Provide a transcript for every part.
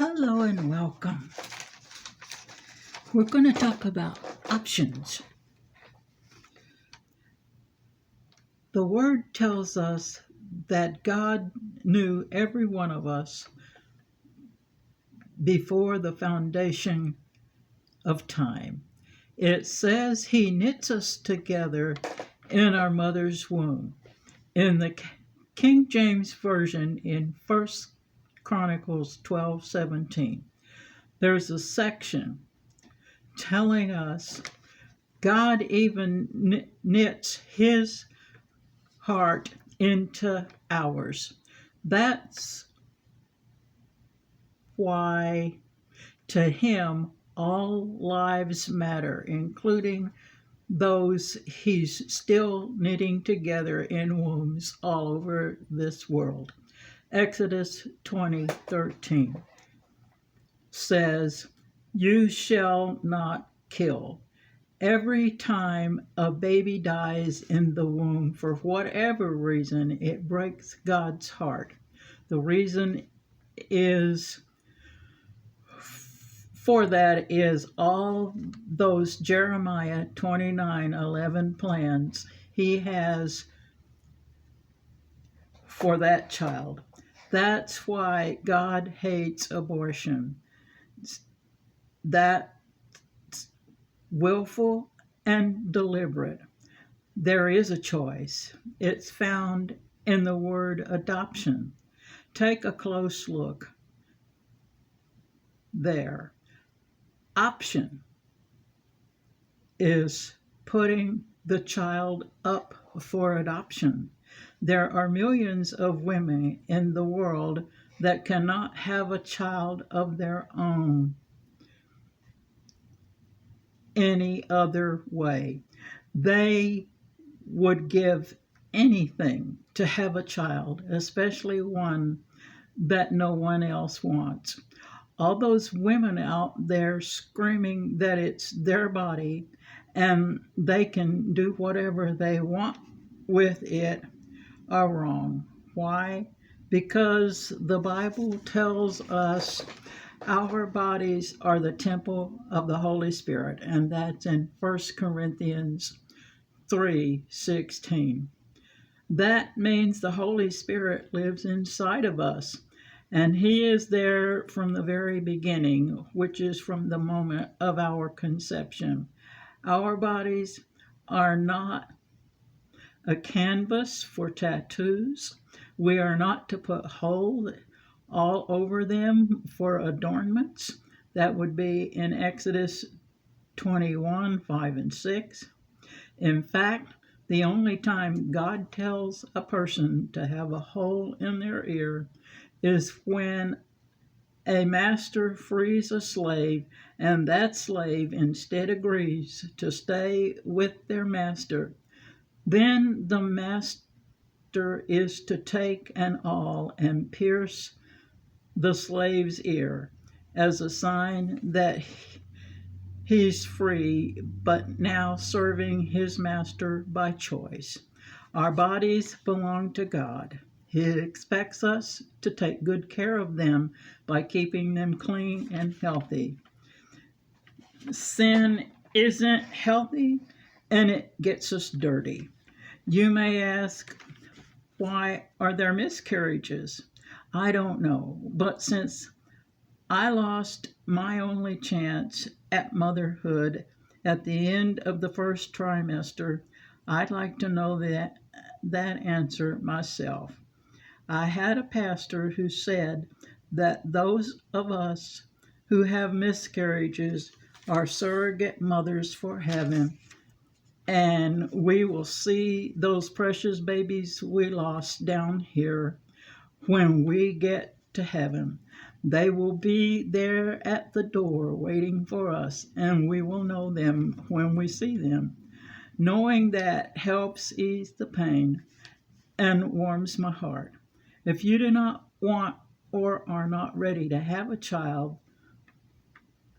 Hello and welcome. We're going to talk about options. The Word tells us that God knew every one of us before the foundation of time. It says He knits us together in our mother's womb. In the King James Version, in 1 Chronicles 12:17, there's a section telling us God even knits His heart into ours. That's why to Him all lives matter, including those He's still knitting together in wombs all over this world. Exodus 20:13 says, "You shall not kill." Every time a baby dies in the womb, for whatever reason, it breaks God's heart. The reason is for that is all those Jeremiah 29:11 plans He has for that child. That's why God hates abortion. That's willful and deliberate. There is a choice. It's found in the word adoption. Take a close look there. Option is putting the child up for adoption. There are millions of women in the world that cannot have a child of their own any other way. They would give anything to have a child, especially one that no one else wants. All those women out there screaming that it's their body and they can do whatever they want with it are wrong. Why? Because the Bible tells us our bodies are the temple of the Holy Spirit, and that's in 1 Corinthians 3:16. That means the Holy Spirit lives inside of us, and He is there from the very beginning, which is from the moment of our conception. Our bodies are not a canvas for tattoos. We are not to put holes all over them for adornments. That would be in Exodus 21:5 and 6. In fact, the only time God tells a person to have a hole in their ear is when a master frees a slave and that slave instead agrees to stay with their master. Then the master is to take an awl and pierce the slave's ear as a sign that he's free, but now serving his master by choice. Our bodies belong to God. He expects us to take good care of them by keeping them clean and healthy. Sin isn't healthy and it gets us dirty. You may ask, why are there miscarriages? I don't know, but since I lost my only chance at motherhood at the end of the first trimester, I'd like to know that answer myself. I had a pastor who said that those of us who have miscarriages are surrogate mothers for heaven, and we will see those precious babies we lost down here when we get to heaven. They will be there at the door waiting for us, and we will know them when we see them. Knowing that helps ease the pain and warms my heart. If you do not want or are not ready to have a child,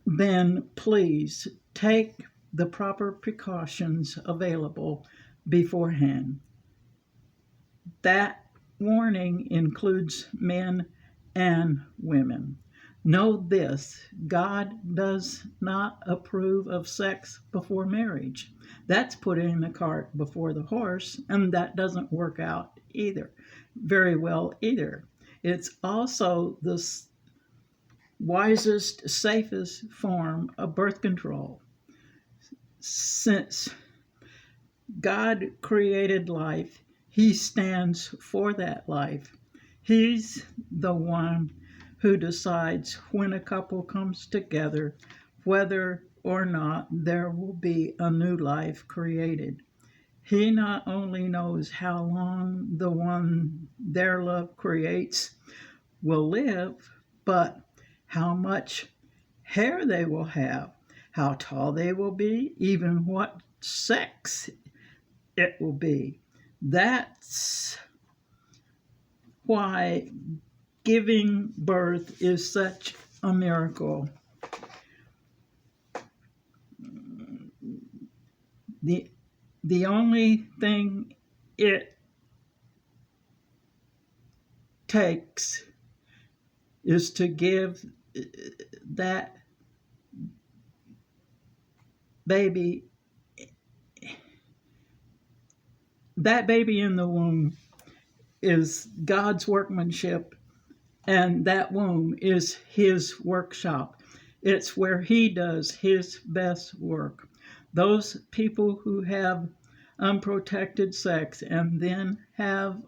then please take the proper precautions available beforehand. That warning includes men and women. Know this: God does not approve of sex before marriage. That's putting the cart before the horse, and that doesn't work out either, very well either. It's also the wisest, safest form of birth control. Since God created life, He stands for that life. He's the one who decides when a couple comes together whether or not there will be a new life created. He not only knows how long the one their love creates will live, but how much hair they will have, how tall they will be, even what sex it will be. That's why giving birth is such a miracle. The, the only thing it takes is to give that baby in the womb is God's workmanship, and that womb is His workshop. It's where He does His best work. Those people who have unprotected sex and then have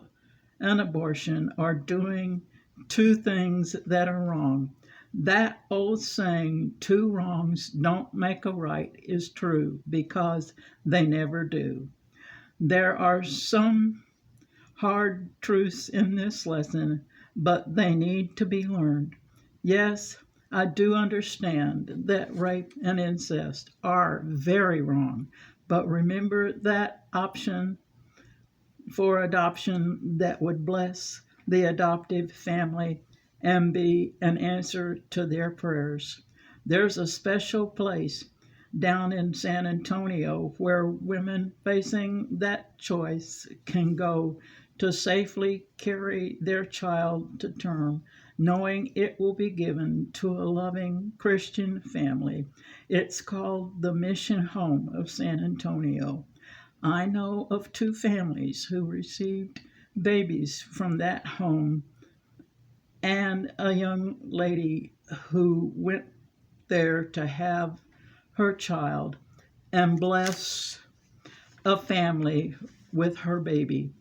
an abortion are doing two things that are wrong. That old saying, two wrongs don't make a right, is true because they never do. There are some hard truths in this lesson, but they need to be learned. Yes, I do understand that rape and incest are very wrong, but remember that option for adoption that would bless the adoptive family and be an answer to their prayers. There's a special place down in San Antonio where women facing that choice can go to safely carry their child to term, knowing it will be given to a loving Christian family. It's called the Mission Home of San Antonio. I know of two families who received babies from that home and a young lady who went there to have her child and bless a family with her baby.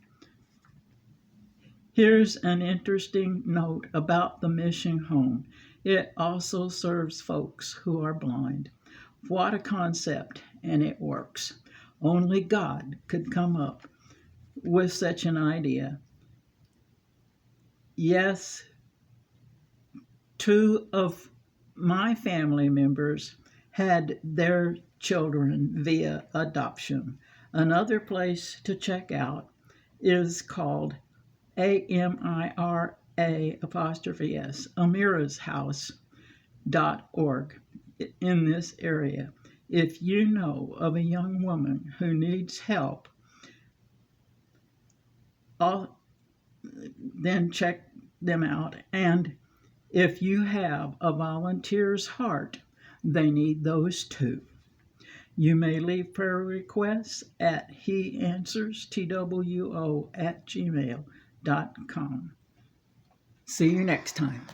Here's an interesting note about the mission home. It also serves folks who are blind. What a concept, and it works. Only God could come up with such an idea. Yes, two of my family members had their children via adoption. Another place to check out is called AMIRA Amira's House.org in this area. If you know of a young woman who needs help, then check them out. And if you have a volunteer's heart, they need those too. You may leave prayer requests at heanswerstwo@gmail.com. See you next time.